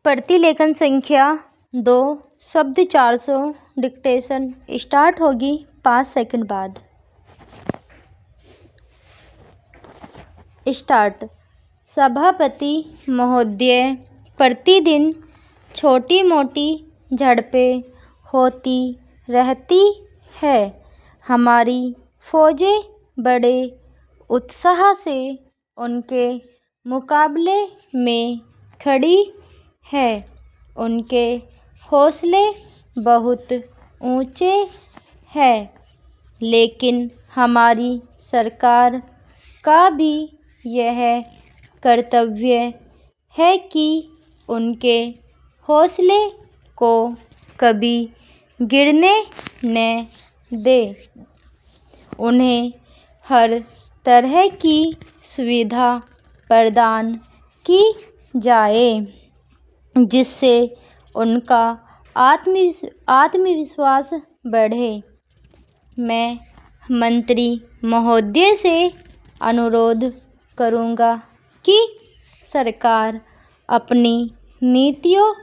प्रतिलेखन संख्या 2 शब्द 400 डिक्टेशन स्टार्ट होगी 5 सेकंड बाद। स्टार्ट। सभापति महोदय, प्रतिदिन छोटी मोटी झड़पें होती रहती है। हमारी फौजें बड़े उत्साह से उनके मुकाबले में खड़ी है। उनके हौसले बहुत ऊंचे हैं, लेकिन हमारी सरकार का भी यह कर्तव्य है कि उनके हौसले को कभी गिरने न दे। उन्हें हर तरह की सुविधा प्रदान की जाए जिससे उनका आत्मविश्वास बढ़े। मैं मंत्री महोदय से अनुरोध करूँगा कि सरकार अपनी नीतियों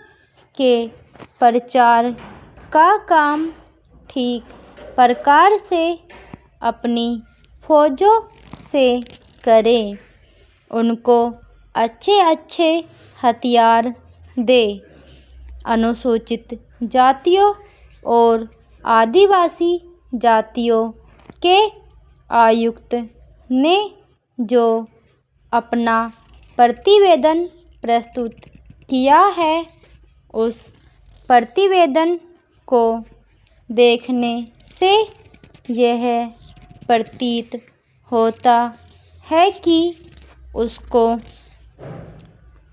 के प्रचार का काम ठीक प्रकार से अपनी फौजों से करे। उनको अच्छे हथियार दे। अनुसूचित जातियों और आदिवासी जातियों के आयुक्त ने जो अपना प्रतिवेदन प्रस्तुत किया है, उस प्रतिवेदन को देखने से यह प्रतीत होता है कि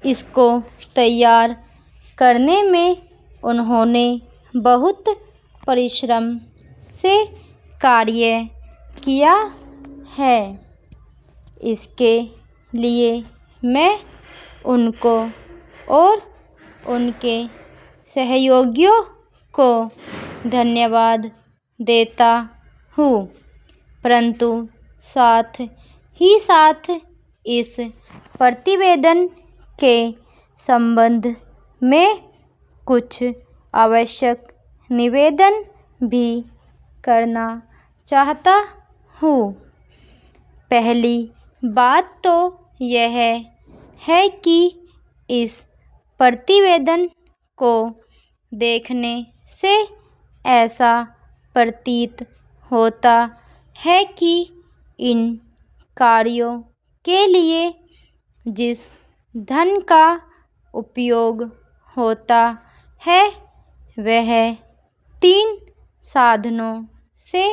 इसको तैयार करने में उन्होंने बहुत परिश्रम से कार्य किया है। इसके लिए मैं उनको और उनके सहयोगियों को धन्यवाद देता हूँ, परंतु साथ ही साथ इस प्रतिवेदन के संबंध में कुछ आवश्यक निवेदन भी करना चाहता हूँ। पहली बात तो यह है कि इस प्रतिवेदन को देखने से ऐसा प्रतीत होता है कि इन कार्यों के लिए जिस धन का उपयोग होता है वह 3 साधनों से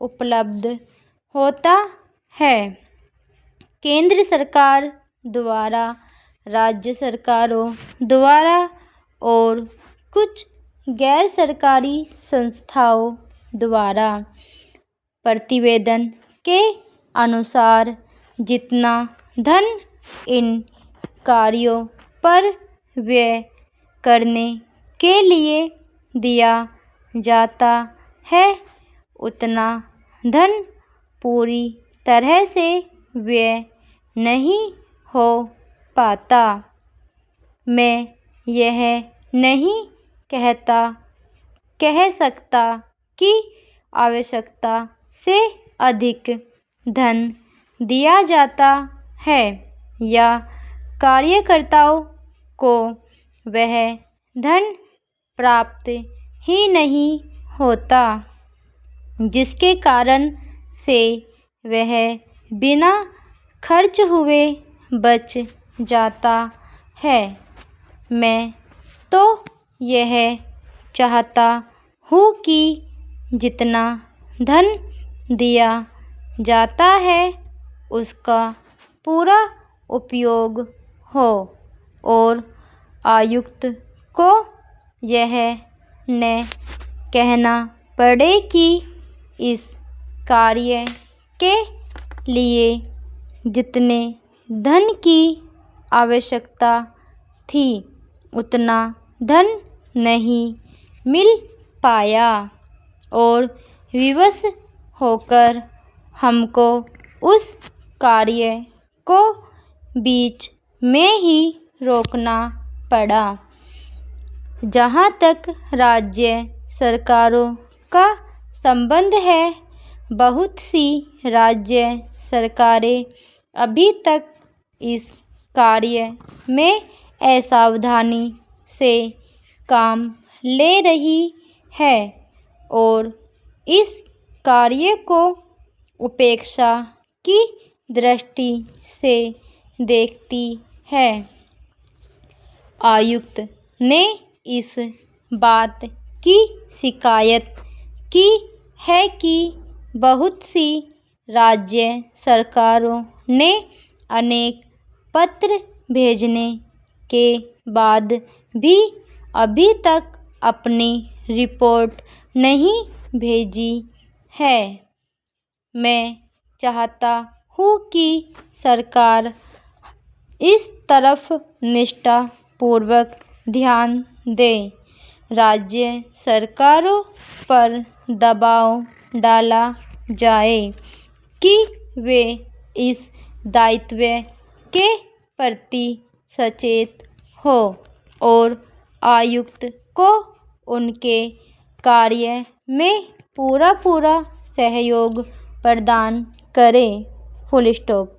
उपलब्ध होता है: केंद्र सरकार द्वारा, राज्य सरकारों द्वारा और कुछ गैर सरकारी संस्थाओं द्वारा। प्रतिवेदन के अनुसार जितना धन इन कार्यों पर व्यय करने के लिए दिया जाता है, उतना धन पूरी तरह से व्यय नहीं हो पाता। मैं यह नहीं कह सकता कि आवश्यकता से अधिक धन दिया जाता है या कार्यकर्ताओं को वह धन प्राप्त ही नहीं होता, जिसके कारण से वह बिना खर्च हुए बच जाता है। मैं तो यह चाहता हूँ कि जितना धन दिया जाता है उसका पूरा उपयोग हो और आयुक्त को यह न कहना पड़े कि इस कार्य के लिए जितने धन की आवश्यकता थी उतना धन नहीं मिल पाया और विवश होकर हमको उस कार्य को बीच में ही रोकना पड़ा। जहाँ तक राज्य सरकारों का संबंध है, बहुत सी राज्य सरकारें अभी तक इस कार्य में असावधानी से काम ले रही है और इस कार्य को उपेक्षा की दृष्टि से देखती है। आयुक्त ने इस बात की शिकायत की है कि बहुत सी राज्य सरकारों ने अनेक पत्र भेजने के बाद भी अभी तक अपनी रिपोर्ट नहीं भेजी है। मैं चाहता हूँ कि सरकार इस तरफ निष्ठापूर्वक ध्यान दे। राज्य सरकारों पर दबाव डाला जाए कि वे इस दायित्व के प्रति सचेत हो और आयुक्त को उनके कार्य में पूरा सहयोग प्रदान करें। Full stop.